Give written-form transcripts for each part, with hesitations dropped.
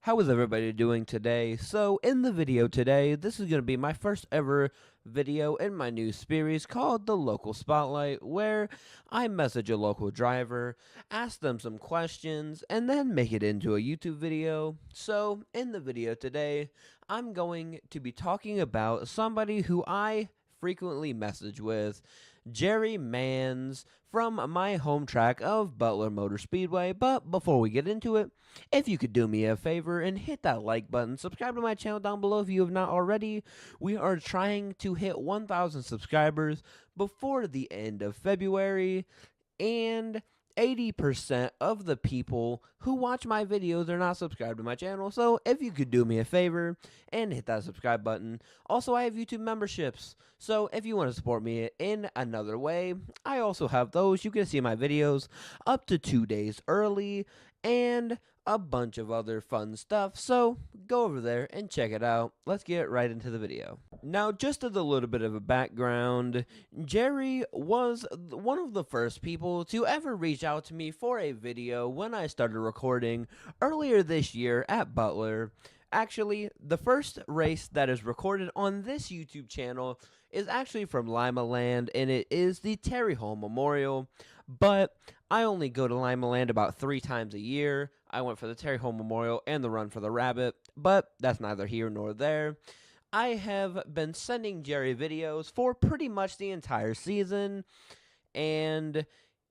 How is everybody doing today? So in the video today, this is going to be my first ever video in my new series called The Local Spotlight, where I message a local driver, ask them some questions, and then make it into a YouTube video. So in the video today, I'm going to be talking about somebody who I frequently message with, Jerry Mans, from my home track of Butler Motor Speedway. But before we get into it, if you could do me a favor and hit that like button, subscribe to my channel down below if you have not already. We are trying to hit 1,000 subscribers before the end of February, and 80% of the people who watch my videos are not subscribed to my channel. So if you could do me a favor and hit that subscribe button. Also, I have YouTube memberships, so if you want to support me in another way, I also have those. You can see my videos up to 2 days early and a bunch of other fun stuff, so go over there and check it out. Let's get right into the video. Now, just as a little bit of a background, Jerry was one of the first people to ever reach out to me for a video when I started recording earlier this year at Butler. Actually, the first race that is recorded on this YouTube channel is actually from Lima Land, and it is the Terry Home Memorial, but I only go to Lima Land about 3 times a year. I went for the Terry Home Memorial and the Run for the Rabbit, but that's neither here nor there. I have been sending Jerry videos for pretty much the entire season, and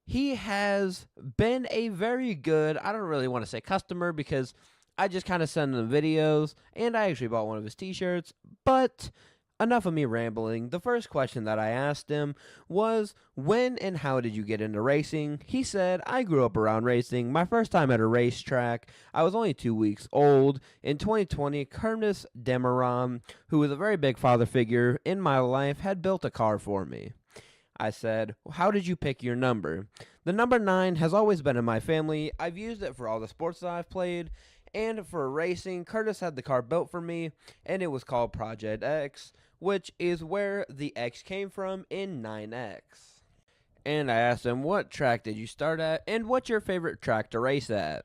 he has been a very good, I don't really want to say customer, because I just kind of send him videos, and I actually bought one of his t-shirts, but enough of me rambling. The first question that I asked him was, when and how did you get into racing? He said, I grew up around racing. My first time at a racetrack, I was only 2 weeks old. In 2020, Curtis Demeron, who was a very big father figure in my life, had built a car for me. I said, how did you pick your number? The number 9 has always been in my family. I've used it for all the sports that I've played. And for racing, Curtis had the car built for me, and it was called Project X, which is where the X came from in 9X. And I asked him, what track did you start at, and what's your favorite track to race at?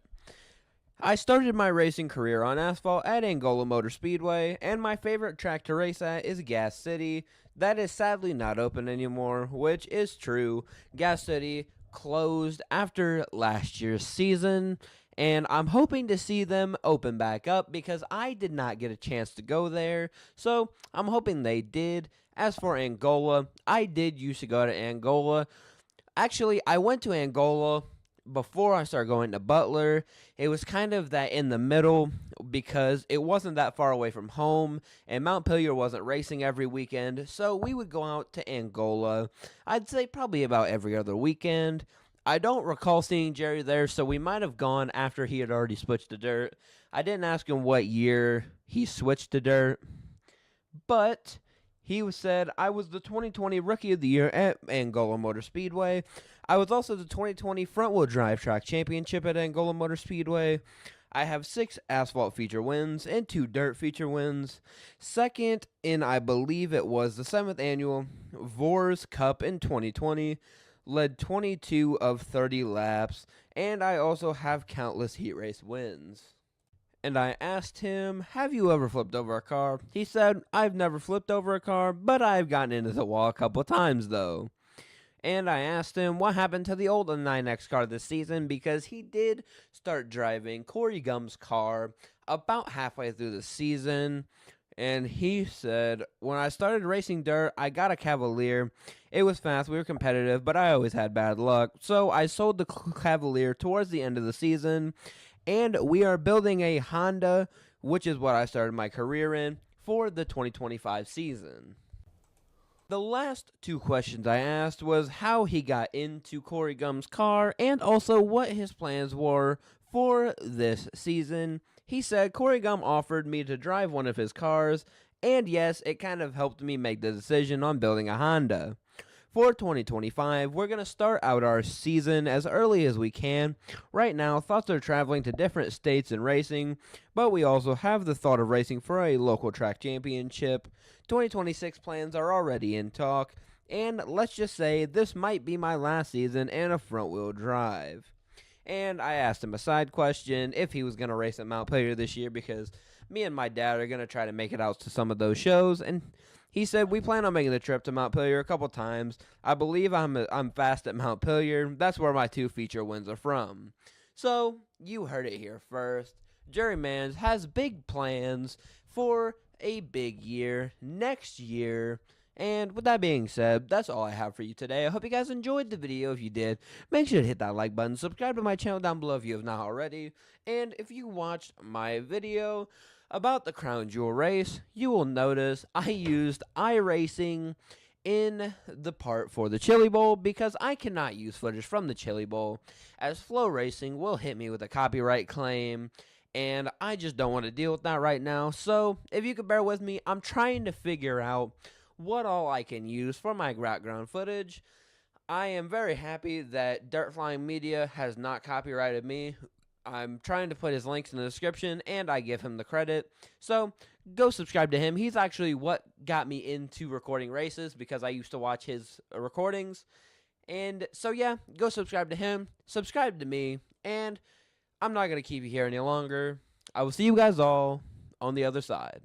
I started my racing career on asphalt at Angola Motor Speedway, and my favorite track to race at is Gas City. That is sadly not open anymore, which is true. Gas City closed after last year's season, and I'm hoping to see them open back up because I did not get a chance to go there, so I'm hoping they did. As for Angola, I did used to go to Angola. Actually, I went to Angola before I started going to Butler. It was kind of that in the middle because it wasn't that far away from home, and Montpelier wasn't racing every weekend, so we would go out to Angola, I'd say probably about every other weekend. I don't recall seeing Jerry there, so we might have gone after he had already switched to dirt. I didn't ask him what year he switched to dirt, but he said, I was the 2020 Rookie of the Year at Angola Motor Speedway. I was also the 2020 Front-Wheel Drive Track Championship at Angola Motor Speedway. I have 6 asphalt feature wins and 2 dirt feature wins. Second in, I believe it was the 7th annual Vors Cup in 2020. Led 22 of 30 laps, and I also have countless heat race wins. And I asked him, have you ever flipped over a car? He said, I've never flipped over a car, but I've gotten into the wall a couple times though. And I asked him what happened to the old 9X car this season, because he did start driving Corey Gumb's car about halfway through the season. And he said, when I started racing dirt, I got a Cavalier. It was fast, we were competitive, but I always had bad luck. So I sold the Cavalier towards the end of the season, and we are building a Honda, which is what I started my career in, for the 2025 season. The last 2 questions I asked was how he got into Corey Gumb's car, and also what his plans were for this season. He said Corey Gum offered me to drive one of his cars, and yes, it kind of helped me make the decision on building a Honda. For 2025, we're going to start out our season as early as we can. Right now, thoughts are traveling to different states and racing, but we also have the thought of racing for a local track championship. 2026 plans are already in talk, and let's just say this might be my last season in a front-wheel drive. And I asked him a side question if he was going to race at Montpelier this year because me and my dad are going to try to make it out to some of those shows. And he said we plan on making the trip to Montpelier a couple times. I believe I'm fast at Montpelier. That's where my 2 feature wins are from. So you heard it here first. Jerrymans has big plans for a big year next year. And with that being said, that's all I have for you today. I hope you guys enjoyed the video. If you did, make sure to hit that like button. Subscribe to my channel down below if you have not already. And if you watched my video about the Crown Jewel race, you will notice I used iRacing in the part for the Chili Bowl because I cannot use footage from the Chili Bowl as FloRacing will hit me with a copyright claim. And I just don't want to deal with that right now. So if you could bear with me, I'm trying to figure out what all I can use for my background footage. I am very happy that Dirt Flying Media has not copyrighted me. I'm trying to put his links in the description, and I give him the credit. So go subscribe to him. He's actually what got me into recording races because I used to watch his recordings. And so yeah, go subscribe to him, subscribe to me, and I'm not going to keep you here any longer. I will see you guys all on the other side.